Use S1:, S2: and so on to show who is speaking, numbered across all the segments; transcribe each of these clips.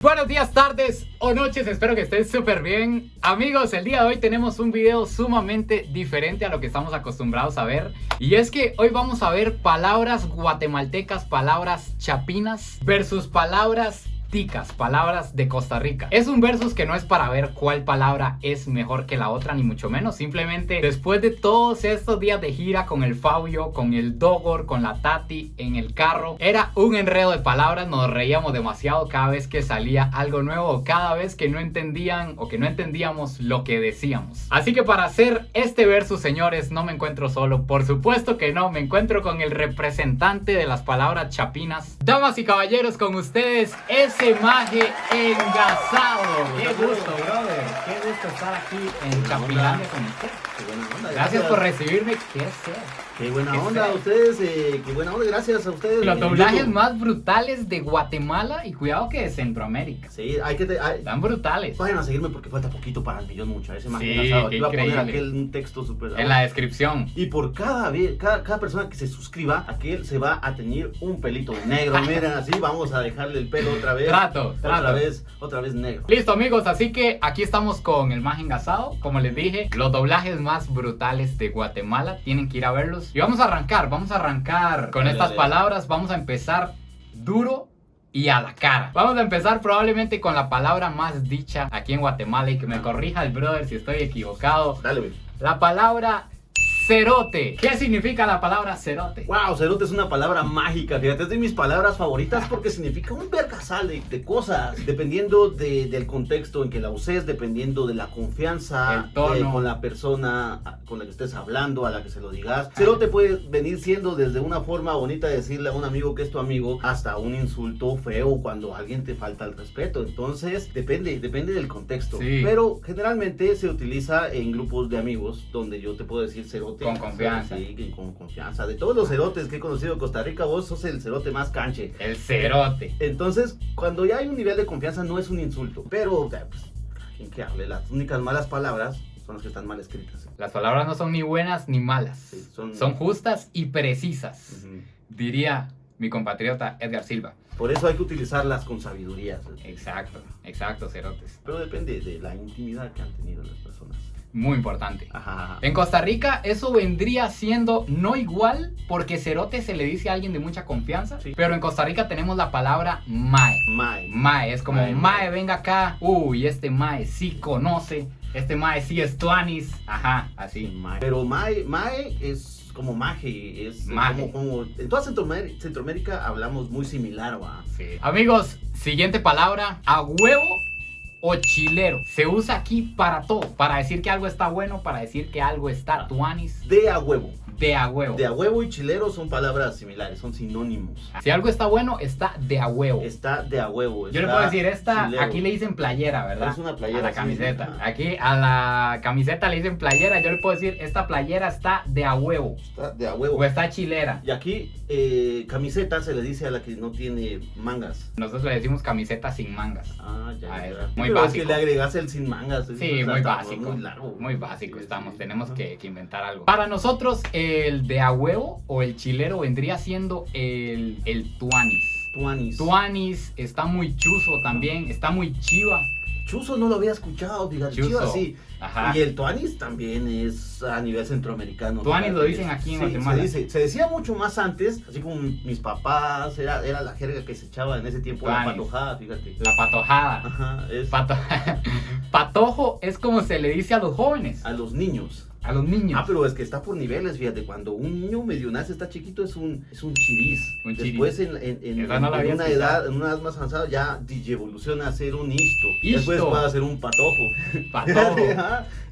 S1: Buenos días, tardes o noches, espero que estén súper bien. Amigos, el día de hoy tenemos un video sumamente diferente a lo que estamos acostumbrados a ver. Y es que hoy vamos a ver palabras guatemaltecas, palabras chapinas versus palabras ticas, palabras de Costa Rica. Es un versus que no es para ver cuál palabra es mejor que la otra, ni mucho menos. Simplemente después de todos estos días de gira con el Fabio, con el Dogor, con la Tati en el carro, era un enredo de palabras. Nos reíamos demasiado cada vez que salía algo nuevo o cada vez que no entendían o que no entendíamos lo que decíamos. Así que para hacer este versus, señores, no me encuentro solo. Por supuesto que no, me encuentro con el representante de las palabras chapinas. Damas y caballeros, con ustedes ese maje engasado. Qué gusto, brother. Qué gusto estar aquí en Chapilandia con usted.
S2: Qué buena onda.
S1: Gracias por recibirme. ¿Qué sea?
S2: Qué buena onda a ustedes. Qué buena onda. Gracias a ustedes.
S1: Los doblajes más brutales de Guatemala y cuidado que de Centroamérica.
S2: Sí, hay que...
S1: Están brutales.
S2: Vayan a seguirme porque falta poquito para el millón, mucha. Ese maje
S1: Sí,
S2: engasado.
S1: qué
S2: Aquí iba a poner
S1: increíble.
S2: un texto súper...
S1: En la descripción.
S2: Y por cada persona que se suscriba, aquel se va a teñir un pelito de negro. Miren, así vamos a dejarle el pelo otra vez.
S1: Trato.
S2: Otra vez negro.
S1: Listo, amigos, así que aquí estamos con el maje engasado. Como les dije, los doblajes más brutales de Guatemala. Tienen que ir a verlos. Y vamos a arrancar con estas palabras. Vamos a empezar duro y a la cara. Vamos a empezar probablemente con la palabra más dicha aquí en Guatemala. Y que me corrija el brother si estoy equivocado.
S2: Dale, güey.
S1: La palabra cerote. ¿Qué significa la palabra cerote?
S2: Wow, cerote es una palabra mágica. Fíjate, es de mis palabras favoritas porque significa un vergasal de cosas. Dependiendo del contexto en que la uses, dependiendo de la confianza
S1: el tono
S2: con la persona con la que estés hablando, a la que se lo digas. Cerote puede venir siendo desde una forma bonita de decirle a un amigo que es tu amigo hasta un insulto feo cuando alguien te falta el respeto. Entonces, depende del contexto.
S1: Sí.
S2: Pero generalmente se utiliza en grupos de amigos donde yo te puedo decir cerote.
S1: Con confianza.
S2: Sí, con confianza. De todos los cerotes que he conocido en Costa Rica, vos sos el cerote más canche.
S1: El cerote.
S2: Entonces, cuando ya hay un nivel de confianza, no es un insulto. Pero, pues, ¿quién que hable? Las únicas malas palabras son las que están mal escritas.
S1: Las palabras no son ni buenas ni malas.
S2: Sí,
S1: son justas y precisas. Diría mi compatriota Edgar Silva.
S2: Por eso hay que utilizarlas con sabiduría.
S1: Exacto, cerotes.
S2: Pero depende de la intimidad que han tenido las personas.
S1: Muy importante.
S2: Ajá.
S1: En Costa Rica eso vendría siendo no igual porque cerote se le dice a alguien de mucha confianza.
S2: Sí.
S1: Pero en Costa Rica tenemos la palabra mae. Mae es como mae, venga acá. Uy, este mae sí conoce. Este mae sí es tuanis. Ajá, así.
S2: Mae. Pero mae es como maje. Es
S1: maje.
S2: Como en toda Centroamérica hablamos muy similar, ¿va?
S1: Sí. Amigos, siguiente palabra. A huevo o chilero. Se usa aquí para todo. Para decir que algo está bueno, para decir que algo está tuanis.
S2: De a huevo.
S1: De a huevo.
S2: De a huevo y chilero son palabras similares, son sinónimos.
S1: Si algo está bueno, está de a huevo.
S2: Está de a huevo.
S1: Yo le puedo decir, esta,
S2: chilero.
S1: aquí le dicen playera, ¿verdad?
S2: Es una playera.
S1: A la camiseta. Sí. Aquí a la camiseta le dicen playera. Yo le puedo decir, esta playera está de a huevo.
S2: Está de a huevo.
S1: O está chilera.
S2: Y aquí, camiseta se le dice a la que no tiene mangas.
S1: Nosotros le decimos camiseta sin mangas.
S2: Ah, ya.
S1: Muy
S2: pero
S1: básico.
S2: Es que le agregas el sin mangas.
S1: Sí, muy básico.
S2: Muy largo.
S1: Muy básico
S2: sí,
S1: estamos.
S2: Sí.
S1: Tenemos que inventar algo. Para nosotros, el de a huevo o el chilero vendría siendo el tuanis. Tuanis está muy chuzo también. Está muy chiva.
S2: Chuzo no lo había escuchado, fíjate. Chiva sí.
S1: Ajá.
S2: Y el tuanis también es a nivel centroamericano.
S1: Tuanis lo dicen aquí en Guatemala.
S2: Se decía mucho más antes, así como mis papás, era la jerga que se echaba en ese tiempo. Tuanis. La patojada, fíjate.
S1: La patojada.
S2: Ajá,
S1: Patojo es como se le dice a los jóvenes.
S2: A los niños.
S1: A los niños.
S2: Ah, pero es que está por niveles, fíjate. Cuando un niño medio nace, está chiquito, es un chiriz. Después en una edad más avanzada ya evoluciona a ser un isto. Después va a ser un patojo.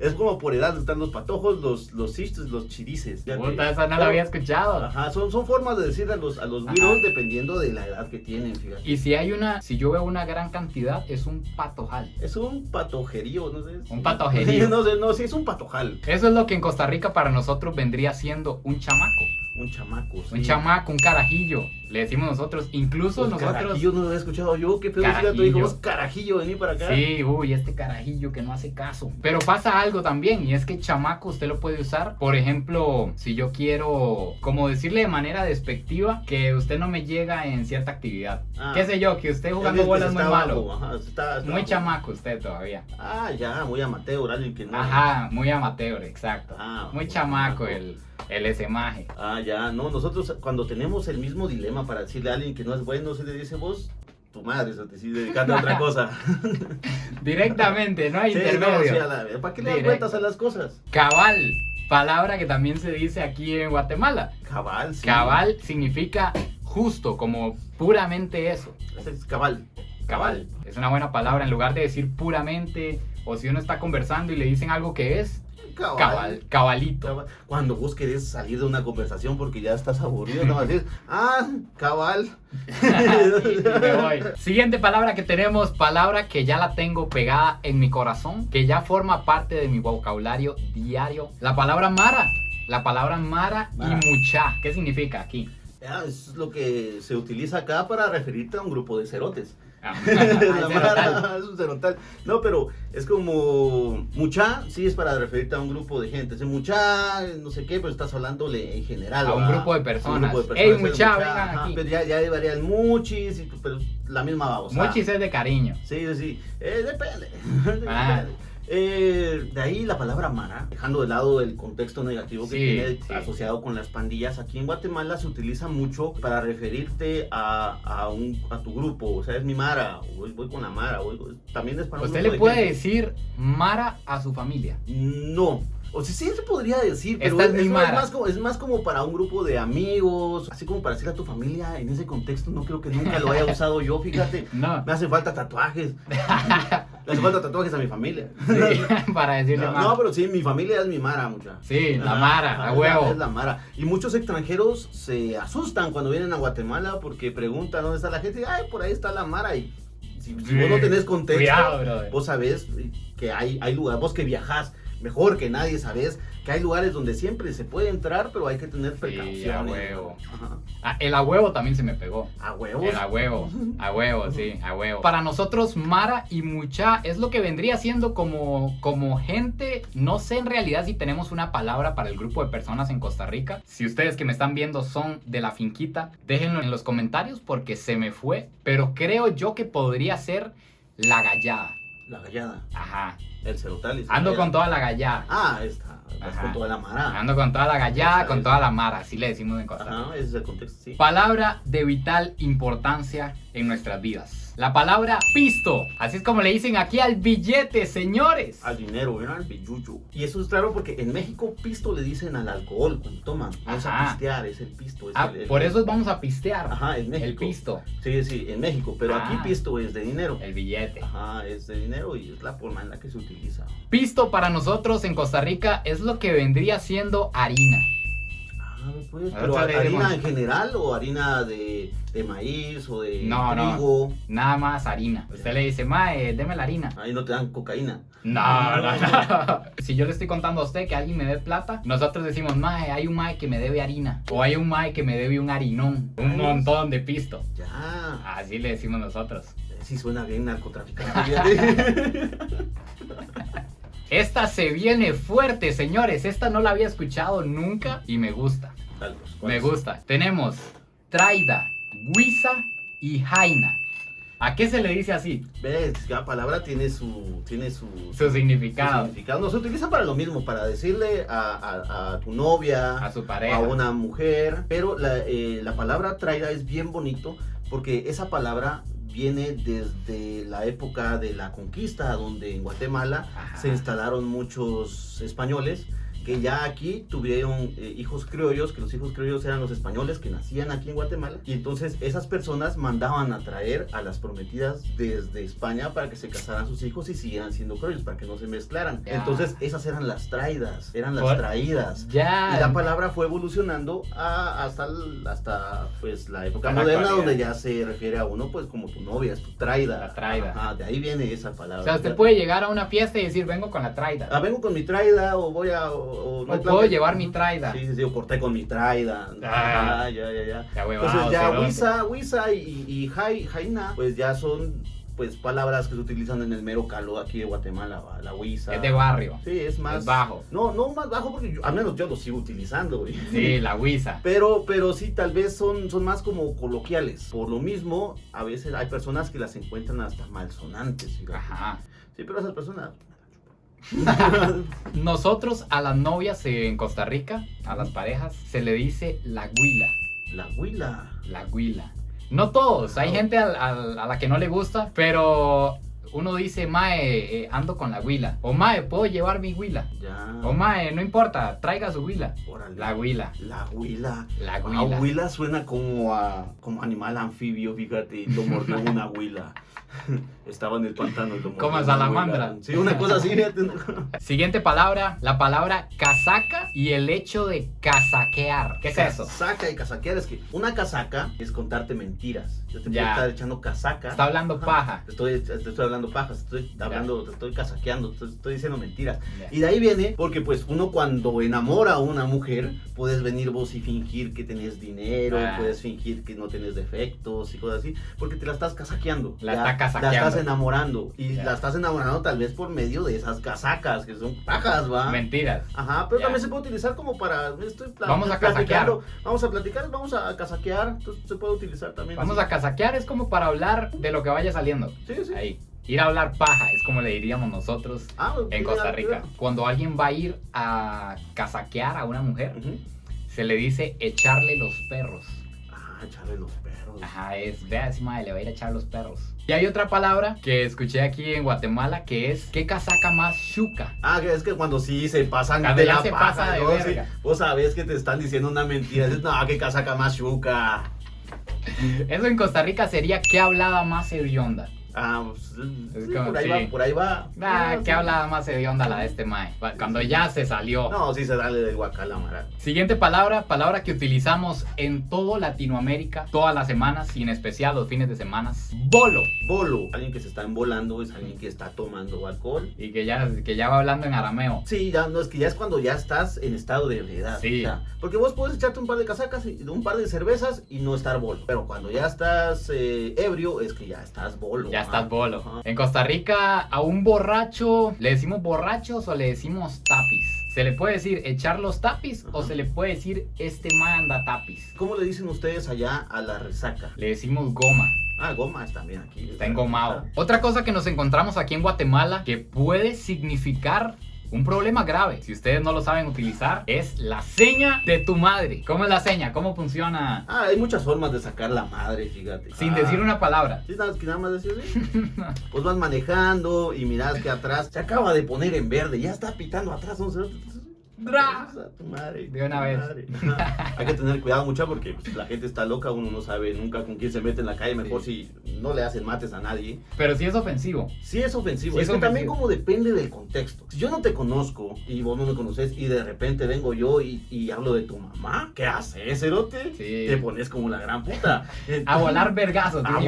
S2: Es como por edad están los patojos, los istos, los chirices.
S1: Puta, esa no la había escuchado.
S2: Ajá, son formas de decir a los virus dependiendo de la edad que tienen, fíjate.
S1: Y si yo veo una gran cantidad, es un patojal.
S2: Es un patojerío, no sé.
S1: Un patojerío.
S2: No, sí, es un patojal.
S1: Eso es lo que en Costa Rica para nosotros vendría siendo un chamaco.
S2: Un chamaco, sí.
S1: Un chamaco, un carajillo, le decimos nosotros. Incluso
S2: pues
S1: nosotros...
S2: Carajillo no lo había escuchado yo. ¿Qué pedo? Fíjate, dijo, vos carajillo, vení para acá.
S1: Sí, uy, este carajillo que no hace caso. Pero pasa algo también, y es que chamaco usted lo puede usar. Por ejemplo, si yo quiero, como decirle de manera despectiva, que usted no me llega en cierta actividad. Qué sé yo, que usted jugando bolas es muy malo.
S2: Ajá, está
S1: muy chamaco usted todavía.
S2: Ah, ya, muy amateur, alguien que no...
S1: Ajá, muy amateur, exacto. Muy chamaco el ese maje.
S2: Ah, ya, no, nosotros cuando tenemos el mismo dilema para decirle a alguien que no es bueno, se le dice vos, tu madre, se te sigue dedicando a otra cosa.
S1: Directamente, no hay intermedio.
S2: No, ¿para qué le das vueltas a las cosas?
S1: Cabal, palabra que también se dice aquí en Guatemala.
S2: Cabal, sí.
S1: Cabal significa justo, como puramente eso.
S2: Es cabal.
S1: Cabal. Es una buena palabra en lugar de decir puramente, o si uno está conversando y le dicen algo que es... Cabalito.
S2: Cuando vos querés salir de una conversación porque ya estás aburrido, no vas a decir, cabal.
S1: Y me voy. Siguiente palabra que tenemos, palabra que ya la tengo pegada en mi corazón, que ya forma parte de mi vocabulario diario. La palabra mara. La palabra mara y mucha. ¿Qué significa aquí?
S2: Es lo que se utiliza acá para referirte a un grupo de cerotes.
S1: La
S2: mara es un cerotal. No, pero es como mucha, sí es para referirte a un grupo de gente. Es mucha, no sé qué, pero estás hablándole en general.
S1: A un grupo de personas. Ey, mucha, vengan aquí.
S2: Pero ya varía el muchis, pero la misma babosa.
S1: Muchis es de cariño.
S2: Sí. Depende. De ahí la palabra mara, dejando de lado el contexto negativo que tiene asociado con las pandillas, aquí en Guatemala se utiliza mucho para referirte a tu grupo. O sea, es mi mara, o voy con la mara, también es para un
S1: ¿Usted
S2: grupo
S1: le puede decir mara a su familia?
S2: No. O sea, sí se podría decir, pero es más como para un grupo de amigos, así como para decir a tu familia en ese contexto. No creo que nunca lo haya usado yo, fíjate.
S1: No.
S2: Me hacen falta tatuajes. Le hacen falta tatuajes a mi familia.
S1: Sí, para decirle mara.
S2: No, pero sí, mi familia es mi mara, mucha.
S1: Sí, la mara, a huevo.
S2: Es la mara. Y muchos extranjeros se asustan cuando vienen a Guatemala porque preguntan dónde está la gente. Ay, por ahí está la mara. Y si vos no tenés contexto,
S1: cuidado,
S2: vos sabés que hay lugares, vos que viajás mejor que nadie, sabes que hay lugares donde siempre se puede entrar, pero hay que tener precaución.
S1: Sí, a huevo. El a huevo también se me pegó.
S2: ¿A huevo?
S1: El a huevo, sí, a huevo. Para nosotros, mara y mucha es lo que vendría siendo como gente. No sé en realidad si tenemos una palabra para el grupo de personas en Costa Rica. Si ustedes que me están viendo son de la finquita, déjenlo en los comentarios porque se me fue. Pero creo yo que podría ser la gallada.
S2: La gallada.
S1: Ajá.
S2: El cerotal.
S1: Ando con toda la gallada.
S2: Ah, con toda la mara.
S1: Ando con toda la gallada, con toda la mara, así le decimos en Costa Rica.
S2: Ajá, ese es el contexto, sí.
S1: Palabra de vital importancia en nuestras vidas. La palabra pisto. Así es como le dicen aquí al billete, señores.
S2: Al dinero, ¿verdad? Al billuyo. Y eso es claro porque en México pisto le dicen al alcohol cuando toman. Vamos a pistear, es el pisto.
S1: Por eso vamos a pistear.
S2: Ajá, en México.
S1: El pisto.
S2: Sí, en México. Pero aquí pisto es de dinero.
S1: El billete.
S2: Ajá, es de dinero y es la forma en la que se utiliza.
S1: Pisto para nosotros en Costa Rica es lo que vendría siendo harina.
S2: Pues, pero harina en general o harina de maíz o de trigo.
S1: No, nada más harina. Usted le dice, mae, deme la harina.
S2: Ahí no te dan cocaína.
S1: No. Si yo le estoy contando a usted que alguien me dé plata, nosotros decimos, mae, hay un mae que me debe harina. O hay un mae que me debe un harinón. Un montón de pisto.
S2: Ya.
S1: Así le decimos nosotros.
S2: Sí suena bien narcotraficante.
S1: Esta se viene fuerte, señores. Esta no la había escuchado nunca y me gusta. Me gusta. Tenemos traida, guisa y jaina. ¿A qué se le dice así?
S2: Ves, cada palabra tiene su
S1: significado.
S2: No se utiliza para lo mismo, para decirle a tu novia,
S1: a su pareja,
S2: a una mujer. Pero la palabra traida es bien bonito porque esa palabra viene desde la época de la conquista, donde en Guatemala se instalaron muchos españoles que ya aquí tuvieron hijos criollos, que los hijos criollos eran los españoles que nacían aquí en Guatemala, y entonces esas personas mandaban a traer a las prometidas desde España para que se casaran sus hijos y siguieran siendo criollos, para que no se mezclaran. Entonces esas eran las traidas, eran las traídas. Y la palabra fue evolucionando hasta pues la época moderna, donde ya se refiere a uno pues como tu novia, es tu traida.
S1: La traida.
S2: Ajá, de ahí viene esa palabra.
S1: O sea, usted puede llegar a una fiesta y decir, vengo con la traida.
S2: Vengo con mi traida, o voy a o
S1: no puedo llevar mi traida.
S2: Sí, o corté con mi traida.
S1: Ya.
S2: Entonces ya Wisa y Jaina, pues ya son pues palabras que se utilizan en el mero calor aquí de Guatemala, la Wisa.
S1: Es de barrio.
S2: Sí, es más...
S1: Es bajo.
S2: No más bajo porque al menos yo lo sigo utilizando, güey.
S1: Sí, la Wisa.
S2: Pero sí, tal vez son más como coloquiales. Por lo mismo, a veces hay personas que las encuentran hasta malsonantes. Fíjate.
S1: Ajá.
S2: Sí, pero esas personas...
S1: Nosotros a las novias en Costa Rica, a las parejas, se le dice la güila.
S2: La güila.
S1: La güila. No todos, hay gente a la que no le gusta, pero uno dice, mae, ando con la güila. O mae, ¿puedo llevar mi güila?
S2: Ya.
S1: O mae, no importa, traiga su güila.
S2: Órale.
S1: La güila.
S2: La güila.
S1: La güila.
S2: Güila suena como animal anfibio, fíjate, lo mordió una güila. Estaba en el pantano y lo mordió.
S1: Como salamandra.
S2: Sí, una cosa así, fíjate.
S1: Siguiente palabra, la palabra casaca y el hecho de casaquear. ¿Qué es eso?
S2: Casaca y casaquear, es que una casaca es contarte mentiras. Yo te puedo estar echando casaca.
S1: Está hablando paja.
S2: Te estoy hablando paja, te estoy casaqueando, te estoy diciendo mentiras.
S1: Ya.
S2: Y de ahí viene, porque pues uno cuando enamora a una mujer, puedes venir vos y fingir que tenés dinero, puedes fingir que no tenés defectos y cosas así, porque te la estás casaqueando. La estás enamorando. Y la estás enamorando tal vez por medio de esas casacas, que son pajas, ¿va?
S1: Mentiras.
S2: Ajá, pero también se puede utilizar como para...
S1: Vamos a casaquear.
S2: Vamos a platicar, vamos a casaquear, entonces se puede utilizar también.
S1: Vamos a casaquear es como para hablar de lo que vaya saliendo.
S2: Sí.
S1: Ahí. Ir a hablar paja es como le diríamos nosotros en Costa Rica. Cuando alguien va a ir a casaquear a una mujer, se le dice echarle los perros.
S2: Echarle los perros.
S1: Ajá, vea, ese madre le va a ir a echar los perros. Y hay otra palabra que escuché aquí en Guatemala que es ¿qué casaca más chuca?
S2: Es que cuando sí se pasan
S1: cuando
S2: de
S1: ya
S2: la
S1: se
S2: paja,
S1: pasa de verga.
S2: Sí, vos sabés que te están diciendo una mentira. Dices, no, qué casaca más chuca.
S1: Eso en Costa Rica sería ¿qué hablaba más hedionda?
S2: Pues, sí, por ahí va.
S1: ¿Qué hablaba más hedionda la de este mae? Cuando ya se salió.
S2: No, sí se sale del guacalamara.
S1: Siguiente palabra que utilizamos en todo Latinoamérica, todas las semanas, y en especial los fines de semana. Bolo.
S2: Alguien que se está embolando es alguien que está tomando alcohol.
S1: Y que ya va hablando en arameo.
S2: Sí, es que ya es cuando ya estás en estado de ebriedad.
S1: Sí.
S2: O sea, porque vos puedes echarte un par de casacas, un par de cervezas y no estar bolo. Pero cuando ya estás ebrio, es que ya estás bolo.
S1: Ya estás bolo. Ajá. En Costa Rica, a un borracho, ¿le decimos borrachos o le decimos tapis? ¿Se le puede decir echar los tapis o se le puede decir este man anda tapis?
S2: ¿Cómo le dicen ustedes allá a la resaca?
S1: Le decimos goma.
S2: Goma es también aquí.
S1: Está engomado. Otra cosa que nos encontramos aquí en Guatemala que puede significar un problema grave, si ustedes no lo saben utilizar, es la seña de tu madre. ¿Cómo es la seña? ¿Cómo funciona?
S2: Hay muchas formas de sacar la madre, fíjate.
S1: Sin decir una palabra.
S2: Sí, nada más decir así. Pues vas manejando y mirás que atrás se acaba de poner en verde, ya está pitando atrás, no sé. Tu madre,
S1: de una vez.
S2: Hay que tener cuidado mucho porque pues, la gente está loca, uno no sabe nunca con quién se mete en la calle, mejor si no le hacen mates a nadie.
S1: Pero sí es ofensivo.
S2: Sí es ofensivo, es que también como depende del contexto. Si yo no te conozco y vos no me conoces y de repente vengo yo y hablo de tu mamá, ¿qué haces, cerote?
S1: Sí.
S2: Te pones como la gran puta.
S1: A volar vergazos.
S2: A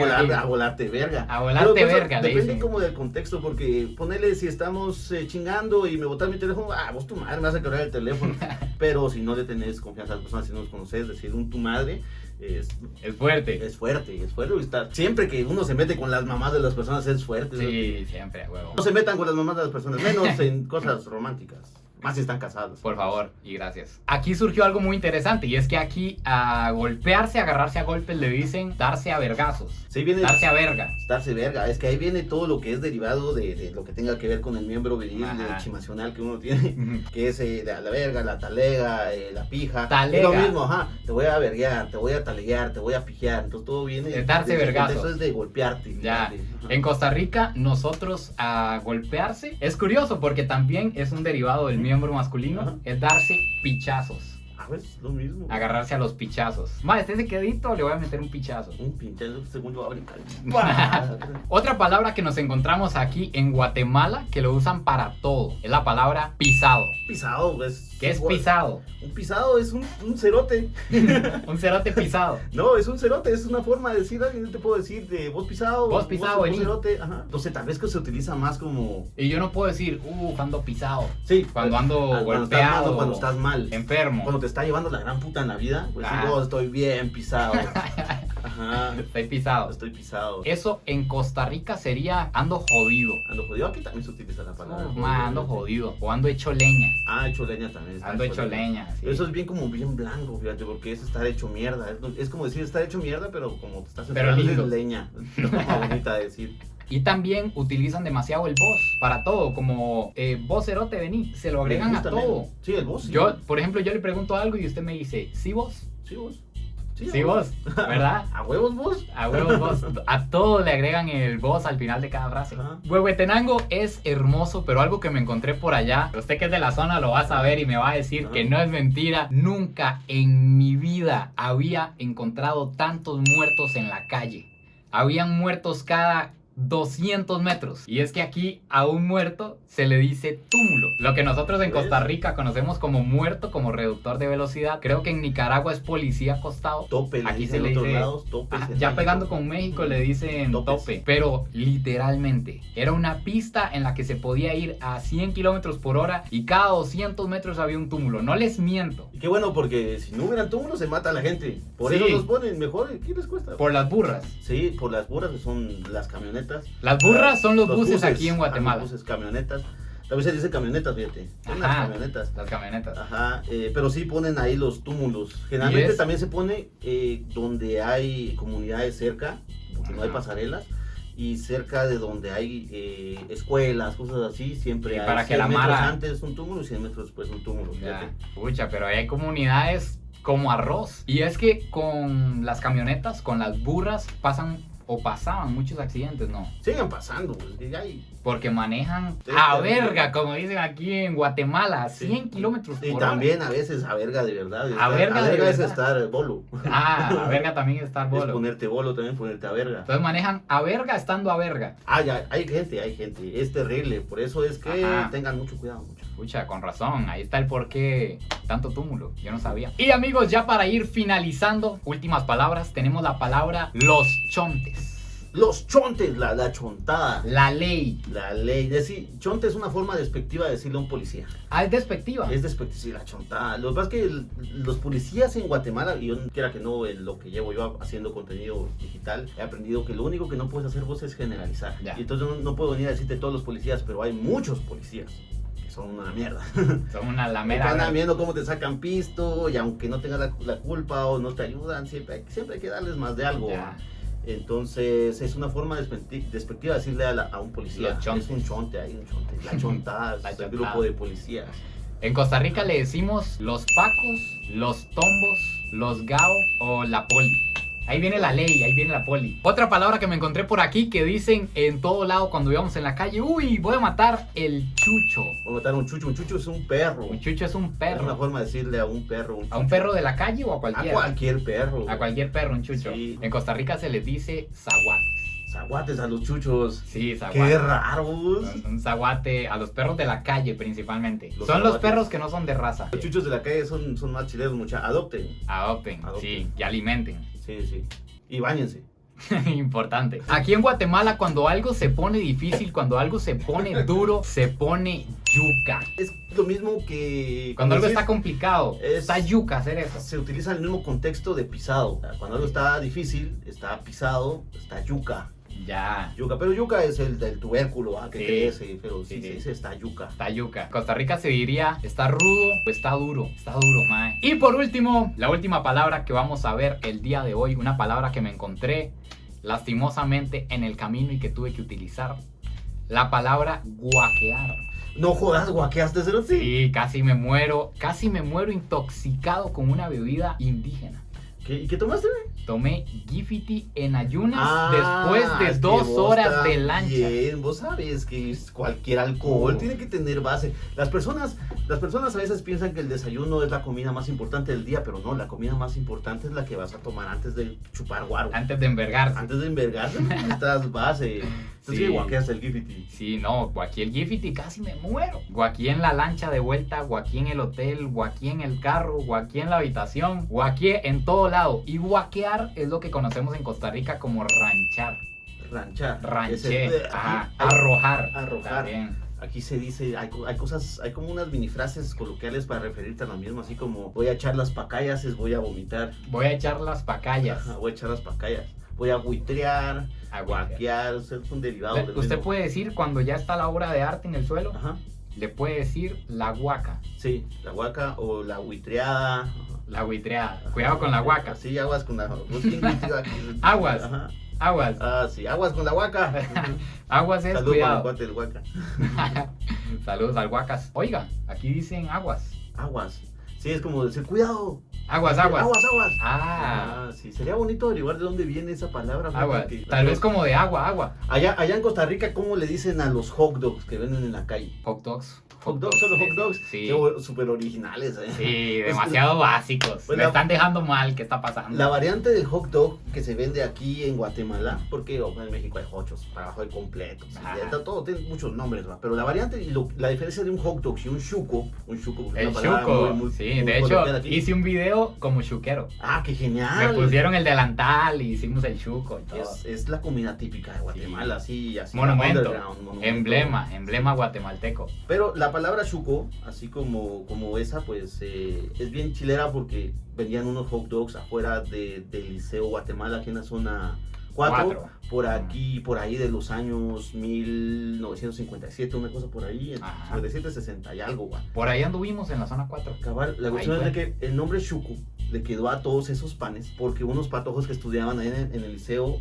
S2: volarte verga.
S1: A volarte verga.
S2: Depende como del contexto, porque ponele si estamos chingando y me botas mi teléfono, vos tu madre me vas a quebrar el teléfono. Pero si no le tenés confianza a las personas, si no los conoces, decir tu madre es fuerte. Es fuerte. Siempre que uno se mete con las mamás de las personas es fuerte.
S1: Sí, siempre, huevo.
S2: No se metan con las mamás de las personas, menos en cosas románticas. Más si están casados.
S1: Por favor, y gracias. Aquí surgió algo muy interesante, y es que aquí a golpearse, agarrarse a golpes, le dicen darse a vergazos.
S2: Sí, viene
S1: darse a verga.
S2: Darse verga. Es que ahí viene todo lo que es derivado de lo que tenga que ver con el miembro viril chimacional que uno tiene. Que es la verga, la talega, la pija.
S1: Talega.
S2: Es lo mismo, Te voy a verguear, te voy a taleguear, te voy a pijear. Entonces todo viene
S1: de darse vergazos.
S2: Eso es de golpearte.
S1: Ya. En Costa Rica, nosotros a golpearse, es curioso porque también es un derivado del miembro masculino, es darse pichazos.
S2: ¿Sabes? Lo mismo.
S1: Agarrarse a los pichazos. Más, este quedito le voy a meter un pichazo.
S2: Un pinchazo, segundo va a brincar.
S1: Otra palabra que nos encontramos aquí en Guatemala que lo usan para todo es la palabra pisado.
S2: Pisado, pues.
S1: ¿Qué es pisado?
S2: Un pisado es un cerote.
S1: Un cerote pisado.
S2: No, es un cerote, es una forma de decir, alguien te puedo decir de vos pisado.
S1: Vos pisado,
S2: vos cerote, ajá. No sé, tal vez que se utiliza más como...
S1: Y yo no puedo decir, ando pisado.
S2: Sí.
S1: Cuando ando golpeado.
S2: Cuando estás mal.
S1: Enfermo.
S2: Cuando te está llevando la gran puta en la vida, pues digo, estoy bien pisado. Ajá.
S1: Estoy pisado.
S2: Estoy pisado.
S1: Eso en Costa Rica sería ando jodido.
S2: Ando jodido, aquí también se utiliza la palabra.
S1: Ando jodido. O ando hecho leña.
S2: Hecho leña también.
S1: Ando hecho leña. Sí.
S2: Eso es bien como bien blanco, fíjate, porque es estar hecho mierda. Es como decir estar hecho mierda, pero como te estás
S1: lindo.
S2: Leña. Es una forma bonita de decir.
S1: Y también utilizan demasiado el vos para todo, como vos cerote vení, se lo agregan a todo.
S2: Sí, el vos. Sí.
S1: Yo, por ejemplo, yo le pregunto algo y usted me dice, ¿sí vos?
S2: Sí vos.
S1: Sí vos, ¿verdad?
S2: ¿A huevos vos?
S1: A huevos vos. A todo le agregan el vos al final de cada frase. Huehuetenango es hermoso, pero algo que me encontré por allá, usted que es de la zona lo va a saber y me va a decir que no es mentira. Nunca en mi vida había encontrado tantos muertos en la calle. Habían muertos cada 200 metros. Y es que aquí a un muerto se le dice túmulo. Lo que nosotros en Costa Rica conocemos como muerto, como reductor de velocidad. Creo que en Nicaragua es policía acostado.
S2: Tope.
S1: Aquí se le dice
S2: tope.
S1: Ya pegando con México le dicen tope. Pero literalmente era una pista en la que se podía ir a 100 kilómetros por hora y cada 200 metros había un túmulo. No les miento.
S2: Y qué bueno, porque si no hubieran túmulos se mata a la gente. Por eso los ponen mejor. ¿Qué les cuesta?
S1: Por las burras.
S2: Sí, por las burras, que son las camionetas.
S1: Las burras son los buses aquí en Guatemala.
S2: Los buses, camionetas. También se dice camionetas, fíjate. Son las camionetas.
S1: Las camionetas.
S2: Ajá, pero sí ponen ahí los túmulos. Generalmente también se pone donde hay comunidades cerca, porque no hay pasarelas. Y cerca de donde hay escuelas, cosas así, siempre hay
S1: para
S2: 100
S1: que la
S2: metros
S1: mara...
S2: antes un túmulo y 100 metros después un túmulo.
S1: Pucha, pero hay comunidades como arroz. Y es que con las camionetas, con las burras, pasaban muchos accidentes, ¿no?
S2: Siguen pasando, pues,
S1: porque manejan a verga, como dicen aquí en Guatemala, 100 kilómetros por hora.
S2: Y también a veces a verga de verdad.
S1: A verga
S2: es estar bolo.
S1: A verga también es estar bolo.
S2: Es ponerte bolo también, ponerte a verga.
S1: Entonces manejan a verga estando a verga.
S2: Ya, hay gente. Es terrible, por eso es que tengan mucho cuidado.
S1: Pucha, con razón, ahí está el porqué tanto túmulo, yo no sabía. Y amigos, ya para ir finalizando, últimas palabras, tenemos la palabra los chontes.
S2: Los chontes, la chontada.
S1: La ley.
S2: La ley. Decir, chonte es una forma despectiva de decirle a un policía.
S1: ¿Es despectiva?
S2: Es despectiva, sí, la chontada. Lo que pasa es que los policías en Guatemala, y yo quiera que no, en lo que llevo yo haciendo contenido digital, he aprendido que lo único que no puedes hacer vos es generalizar. Y entonces no puedo venir a decirte todos los policías, pero hay muchos policías. Son una mierda.
S1: Son una lamera.
S2: Están viendo cómo te sacan pisto y aunque no tengas la culpa o no te ayudan, siempre hay que darles más de algo. Entonces es una forma despectiva decirle a un policía. Es un chonte, la chontada, es el grupo de policías.
S1: En Costa Rica le decimos los pacos, los tombos, los gao o la poli. Ahí viene la ley, ahí viene la poli. Otra palabra que me encontré por aquí que dicen en todo lado cuando íbamos en la calle: uy, voy a matar el chucho.
S2: Voy a matar un chucho. Un chucho es un perro.
S1: Un chucho es un perro.
S2: Es una forma de decirle a un perro.
S1: ¿A un perro de la calle o a cualquiera?
S2: A cualquier perro.
S1: A cualquier perro, un chucho. Sí. En Costa Rica se les dice zaguates.
S2: Zaguates a los chuchos.
S1: Sí, zaguates.
S2: Qué raros.
S1: Un zaguate a los perros de la calle principalmente. Son los perros que no son de raza.
S2: Los chuchos de la calle son más chilenos, Adopten,
S1: sí, y alimenten.
S2: Sí. Y báñense.
S1: Importante. Aquí en Guatemala, cuando algo se pone difícil, cuando algo se pone duro, se pone yuca.
S2: Es lo mismo que...
S1: Cuando algo está complicado, está yuca hacer eso.
S2: Se utiliza el mismo contexto de pisado. Cuando algo está difícil, está pisado, está yuca. Yuca, pero yuca es el del tubérculo, que crece, pero sí se dice está yuca.
S1: Está yuca. Costa Rica se diría está rudo o está duro. Está duro, mae. Y por último, la última palabra que vamos a ver el día de hoy, una palabra que me encontré lastimosamente en el camino y que tuve que utilizar. La palabra guaquear.
S2: No jodas, guaqueaste,
S1: Sí, casi me muero intoxicado con una bebida indígena.
S2: ¿Y qué tomaste?
S1: Tomé Gifiti en ayunas después de 2 horas de lancha.
S2: Bien, vos sabes que cualquier alcohol tiene que tener base. Las personas a veces piensan que el desayuno es la comida más importante del día, pero no, la comida más importante es la que vas a tomar antes de chupar guaro.
S1: Antes de envergarse.
S2: Antes de envergarse, necesitas base. Entonces, sí, guaqueas el Gifiti.
S1: Sí, no, guaquí el Gifiti, casi me muero. Guaquí en la lancha de vuelta, guaquí en el hotel, guaquí en el carro, guaquí en la habitación, guaquí en todo lado. Y guaquear es lo que conocemos en Costa Rica como ranchar. Ranché. Arrojar.
S2: También. Aquí se dice, hay cosas, hay como unas mini frases coloquiales para referirte a lo mismo, así como voy a echar las pacayas, es voy a vomitar.
S1: Voy a echar las pacayas.
S2: Ajá, voy a echar las pacayas. Voy a buitrear, a guaquear, es un derivado del
S1: Usted
S2: mismo.
S1: puede decir cuando ya está la obra de arte en el suelo,
S2: ajá,
S1: le puede decir la guaca.
S2: Sí, la guaca o la buitreada.
S1: La buitreada. Cuidado con la guaca.
S2: Sí, aguas con la...
S1: Aguas.
S2: Ajá.
S1: Aguas.
S2: Sí, aguas con la guaca.
S1: Aguas es
S2: Salud
S1: cuidado.
S2: para el cuate del guaca.
S1: Saludos al guacas. Oiga, aquí dicen aguas.
S2: Aguas. Sí, es como decir, cuidado.
S1: Aguas.
S2: Sí, sería bonito averiguar de dónde viene esa palabra.
S1: Aguas. Tal vez como de agua.
S2: Allá en Costa Rica, ¿cómo le dicen a los hot dogs que venden en la calle?
S1: Hot dogs.
S2: Hot dogs.
S1: Sí.
S2: Súper originales,
S1: Sí, demasiado básicos.
S2: Pues
S1: me están dejando mal. ¿Qué está pasando?
S2: La variante del hot dog que se vende aquí en Guatemala, porque en México hay hochos, para abajo hay completos, todo tiene muchos nombres, ¿va? Pero la variante, la diferencia de un hot dog y un chuco es
S1: el
S2: una
S1: chuco,
S2: muy,
S1: sí,
S2: muy
S1: de hecho hice un video como chuquero.
S2: Qué genial.
S1: Me pusieron el delantal y hicimos el chuco y todo.
S2: Es la comida típica de Guatemala,
S1: sí.
S2: así
S1: monumento, emblema guatemalteco.
S2: Pero la palabra chuco, así como esa, pues es bien chilera porque vendían unos hot dogs afuera del Liceo Guatemala, aquí en la zona 4. Por aquí, por ahí de los años 1957, una cosa por ahí, 57, 60 y algo, güey.
S1: Por ahí anduvimos en la zona 4.
S2: Cabal, la cuestión es de que el nombre chuco le quedó a todos esos panes porque unos patojos que estudiaban ahí en el liceo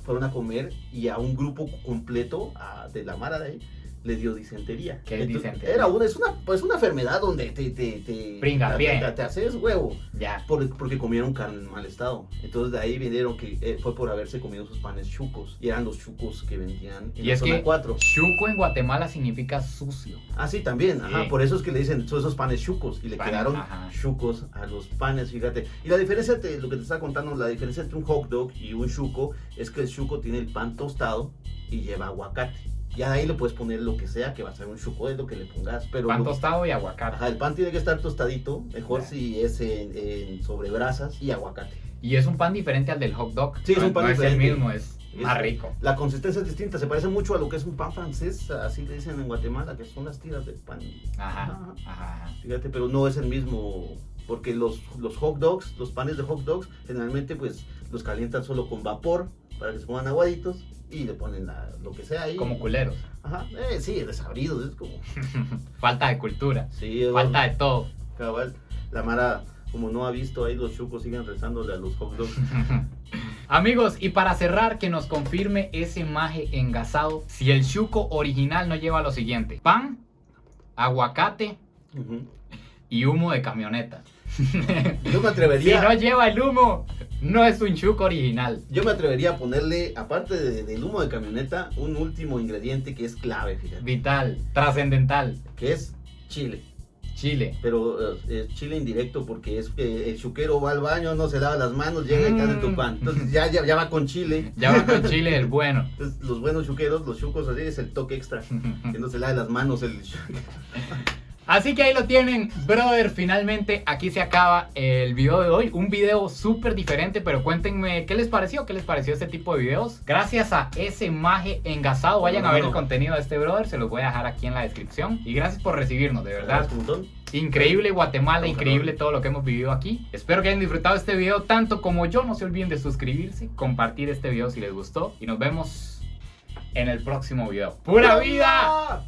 S2: fueron a comer y a un grupo completo de la mara de ahí le dio disentería.
S1: ¿Qué es disentería?
S2: Es una enfermedad donde te haces huevo.
S1: Ya.
S2: Porque comieron carne en mal estado. Entonces de ahí vinieron que fue por haberse comido sus panes chucos. Y eran los chucos que vendían en la zona 4.
S1: Chuco en Guatemala significa sucio.
S2: Sí, también. Ajá. Por eso es que le dicen son esos panes chucos. Y le quedaron chucos a los panes, fíjate. Y la diferencia, lo que te estaba contando, la diferencia entre un hot dog y un chuco es que el chuco tiene el pan tostado y lleva aguacate. Ya de ahí le puedes poner lo que sea, que va a ser un chuco, es lo que le pongas. Pero
S1: pan tostado y aguacate.
S2: El pan tiene que estar tostadito, mejor si es sobre brasas y aguacate.
S1: Y es un pan diferente al del hot dog.
S2: Sí, es un pan diferente.
S1: Es el mismo, es más rico.
S2: La consistencia es distinta, se parece mucho a lo que es un pan francés, así le dicen en Guatemala, que son las tiras de pan.
S1: Ajá.
S2: Fíjate, pero no es el mismo, porque los hot dogs, los panes de hot dogs, generalmente pues los calientan solo con vapor, para que se pongan aguaditos. Y le ponen lo que sea ahí.
S1: Como culeros.
S2: Sí, desabridos, es como...
S1: Falta de cultura.
S2: Sí,
S1: falta de todo.
S2: Cabal, la mara, como no ha visto ahí, los chucos siguen rezándole a los hot dogs.
S1: Amigos, y para cerrar, que nos confirme ese maje engasado si el chuco original no lleva lo siguiente: pan, aguacate y humo de camioneta.
S2: Yo me atrevería...
S1: Si no lleva el humo, no es un chuco original.
S2: Yo me atrevería a ponerle, aparte del humo de camioneta, un último ingrediente que es clave, fíjate.
S1: Vital, trascendental.
S2: Que es chile.
S1: Pero
S2: es chile indirecto, porque es que el chuquero va al baño, no se lava las manos, llega y te hace tu pan. Entonces ya va con chile.
S1: Ya va con chile el bueno.
S2: Entonces los buenos chuqueros, los chucos así, es el toque extra. Que no se lave las manos el...
S1: Así que ahí lo tienen, brother. Finalmente aquí se acaba el video de hoy. Un video súper diferente, pero cuéntenme qué les pareció este tipo de videos. Gracias a ese maje engasado. Vayan a ver el contenido de este brother, se los voy a dejar aquí en la descripción. Y gracias por recibirnos, de verdad. Increíble Guatemala, increíble todo lo que hemos vivido aquí. Espero que hayan disfrutado este video tanto como yo. No se olviden de suscribirse, compartir este video si les gustó. Y nos vemos en el próximo video. ¡Pura vida!